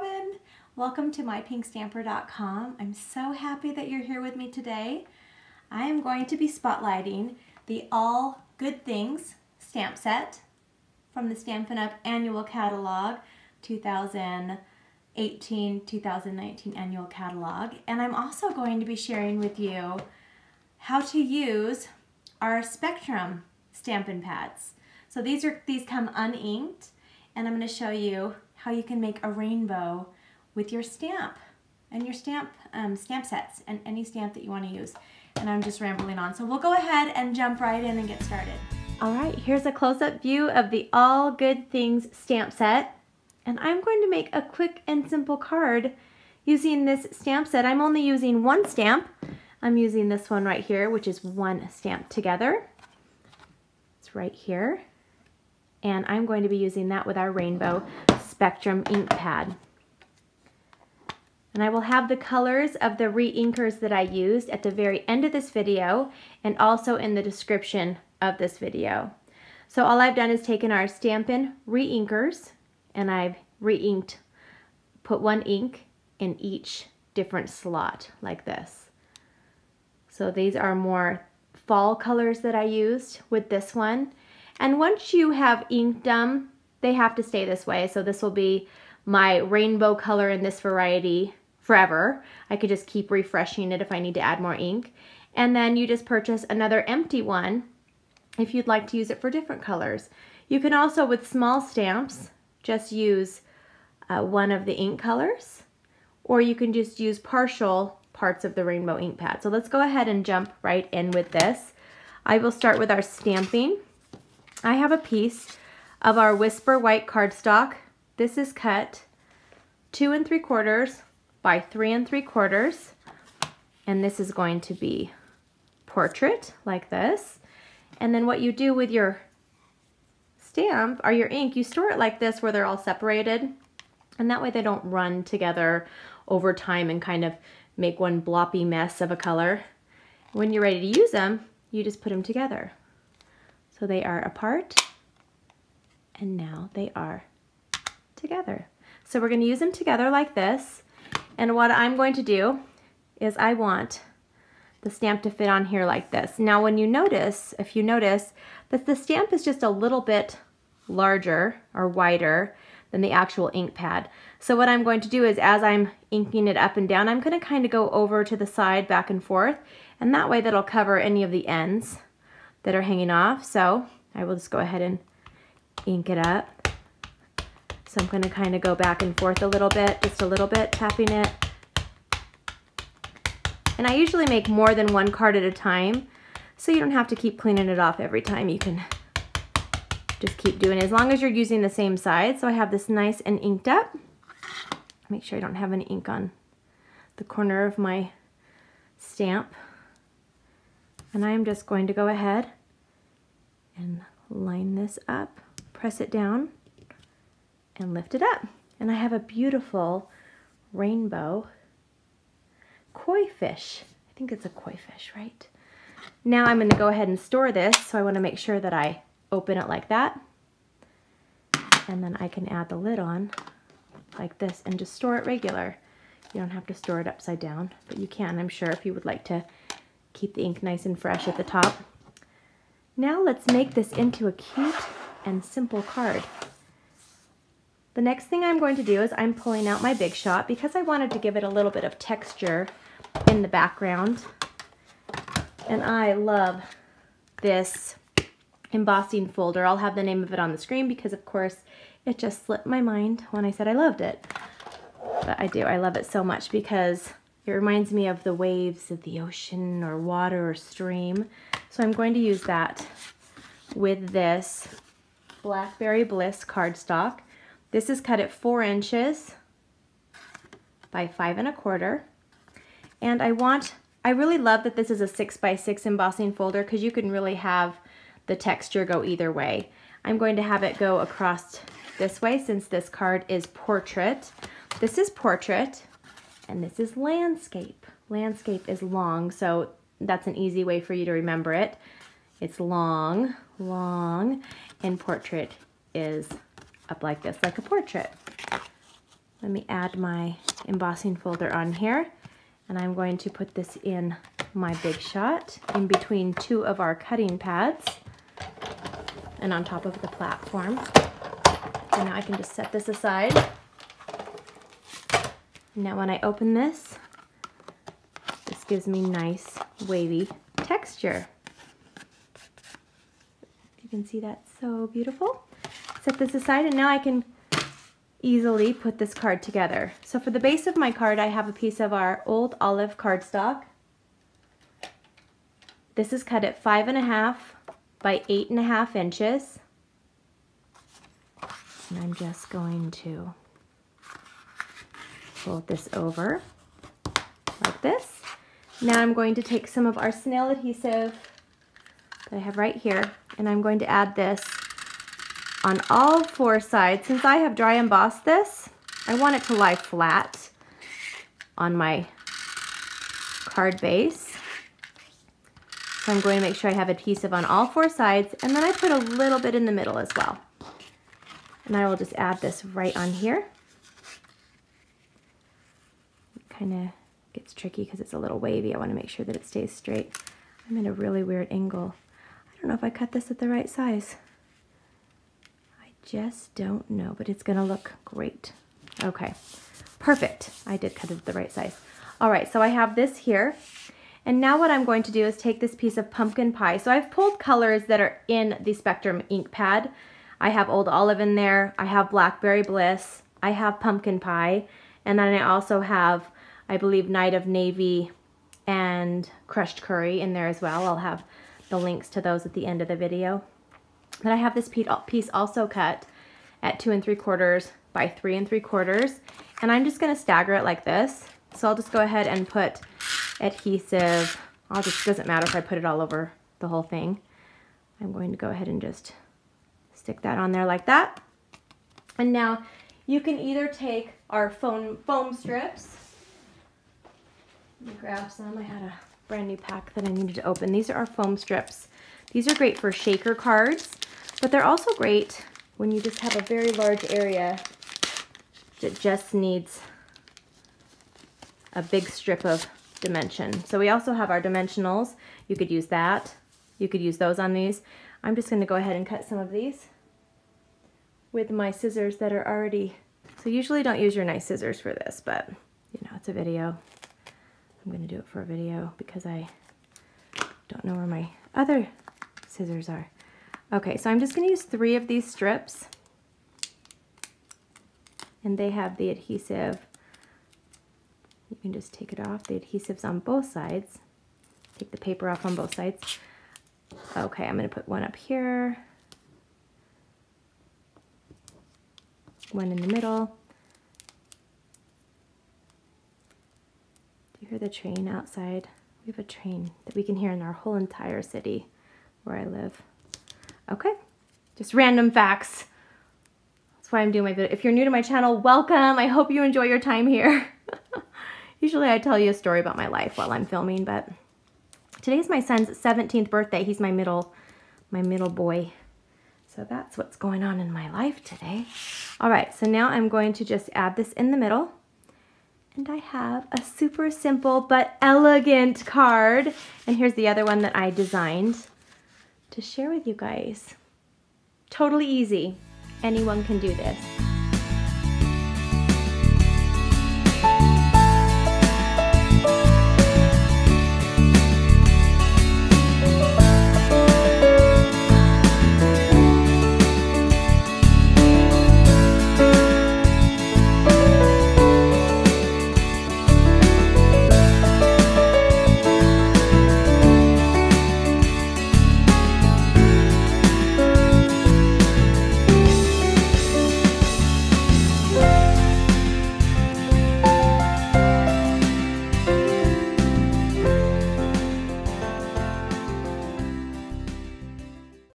Robyn. Welcome to mypinkstamper.com. I'm so happy that you're here with me today. I am going to be spotlighting the All Good Things stamp set from the Stampin' Up! Annual Catalog 2018-2019 Annual Catalog. And I'm also going to be sharing with you how to use our Spectrum Stampin' pads. So these come uninked, and I'm going to show you how you can make a rainbow with your stamp and your stamp sets and any stamp that you want to use. And I'm just rambling on, so we'll go ahead and jump right in and get started. All right, here's a close-up view of the All Good Things stamp set, and I'm going to make a quick and simple card using this stamp set. I'm only using one stamp. I'm using this one right here, which is one stamp together. It's right here. And I'm going to be using that with our Rainbow Spectrum ink pad. And I will have the colors of the re-inkers that I used at the very end of this video and also in the description of this video. So all I've done is taken our Stampin' re-inkers and I've re-inked, put one ink in each different slot like this. So these are more fall colors that I used with this one. And once you have inked them, they have to stay this way. So this will be my rainbow color in this variety forever. I could just keep refreshing it if I need to add more ink. And then you just purchase another empty one if you'd like to use it for different colors. You can also, with small stamps, just use one of the ink colors, or you can just use partial parts of the rainbow ink pad. So let's go ahead and jump right in with this. I will start with our stamping. I have a piece of our Whisper White cardstock. This is cut 2 3/4 by 3 3/4, and this is going to be portrait like this. And then what you do with your stamp or your ink, you store it like this where they're all separated, and that way they don't run together over time and kind of make one bloppy mess of a color. When you're ready to use them, you just put them together. So they are apart, and now they are together. So we're going to use them together like this, and what I'm going to do is I want the stamp to fit on here like this. Now when you notice, if you notice, that the stamp is just a little bit larger or wider than the actual ink pad. So what I'm going to do is, as I'm inking it up and down, I'm going to kind of go over to the side, back and forth, and that way that'll cover any of the ends that are hanging off. So I will just go ahead and ink it up. So I'm going to kind of go back and forth a little bit, just a little bit, tapping it. And I usually make more than one card at a time, so you don't have to keep cleaning it off every time. You can just keep doing it as long as you're using the same side. So I have this nice and inked up. Make sure I don't have any ink on the corner of my stamp. And I am just going to go ahead and line this up, press it down, and lift it up. And I have a beautiful rainbow koi fish. I think it's a koi fish, right? Now I'm going to go ahead and store this, so I want to make sure that I open it like that. And then I can add the lid on like this and just store it regular. You don't have to store it upside down, but you can, I'm sure, if you would like to keep the ink nice and fresh at the top. Now let's make this into a cute and simple card. The next thing I'm going to do is I'm pulling out my Big Shot because I wanted to give it a little bit of texture in the background. And I love this embossing folder. I'll have the name of it on the screen because, of course, it just slipped my mind when I said I loved it. But I do. I love it so much because it reminds me of the waves of the ocean or water or stream. So I'm going to use that with this Blackberry Bliss cardstock. This is cut at 4 inches by 5 1/4. And I really love that this is a 6 by 6 embossing folder because you can really have the texture go either way. I'm going to have it go across this way since this card is portrait. This is portrait. And this is landscape. Landscape is long, so that's an easy way for you to remember it. It's long, long, and portrait is up like this, like a portrait. Let me add my embossing folder on here, and I'm going to put this in my Big Shot in between two of our cutting pads and on top of the platform. So now I can just set this aside. Now when I open this, this gives me nice wavy texture. You can see that's so beautiful. Set this aside, and now I can easily put this card together. So for the base of my card, I have a piece of our old olive cardstock. This is cut at 5.5 by 8.5 inches. And I'm just going to fold this over like this. Now I'm going to take some of our snail adhesive that I have right here, and I'm going to add this on all 4 sides. Since I have dry embossed this, I want it to lie flat on my card base. So I'm going to make sure I have adhesive on all 4 sides, and then I put a little bit in the middle as well. And I will just add this right on here. It kind of gets tricky because it's a little wavy. I want to make sure that it stays straight. I'm in a really weird angle. I don't know if I cut this at the right size. Just don't know, but it's gonna look great. Okay, perfect. I did cut it at the right size. All right, so I have this here, and now what I'm going to do is take this piece of pumpkin pie. So I've pulled colors that are in the Spectrum ink pad. I have Old Olive in there, I have Blackberry Bliss, I have pumpkin pie, and then I also have, I believe, Night of Navy and Crushed Curry in there as well. I'll have the links to those at the end of the video. But I have this piece also cut at 2 3/4 by 3 3/4, and I'm just going to stagger it like this. So I'll just go ahead and put adhesive. Doesn't matter if I put it all over the whole thing. I'm going to go ahead and just stick that on there like that. And now you can either take our foam strips. Let me grab some. I had a brand new pack that I needed to open. These are our foam strips. These are great for shaker cards, but they're also great when you just have a very large area that just needs a big strip of dimension. So we also have our dimensionals. You could use that. You could use those on these. I'm just going to go ahead and cut some of these with my scissors that are already... So usually don't use your nice scissors for this, but you know, it's a video. I'm going to do it for a video because I don't know where my other scissors are. Okay, so I'm just going to use 3 of these strips, and they have the adhesive. You can just take it off. The adhesive's on both sides. Take the paper off on both sides. Okay, I'm going to put one up here, one in the middle. Do you hear the train outside? We have a train that we can hear in our whole entire city where I live. Okay, just random facts. That's why I'm doing my video. If you're new to my channel, welcome. I hope you enjoy your time here. Usually I tell you a story about my life while I'm filming, but today's my son's 17th birthday. He's my middle boy. So that's what's going on in my life today. All right, so now I'm going to just add this in the middle. And I have a super simple but elegant card. And here's the other one that I designed to share with you guys. Totally easy. Anyone can do this.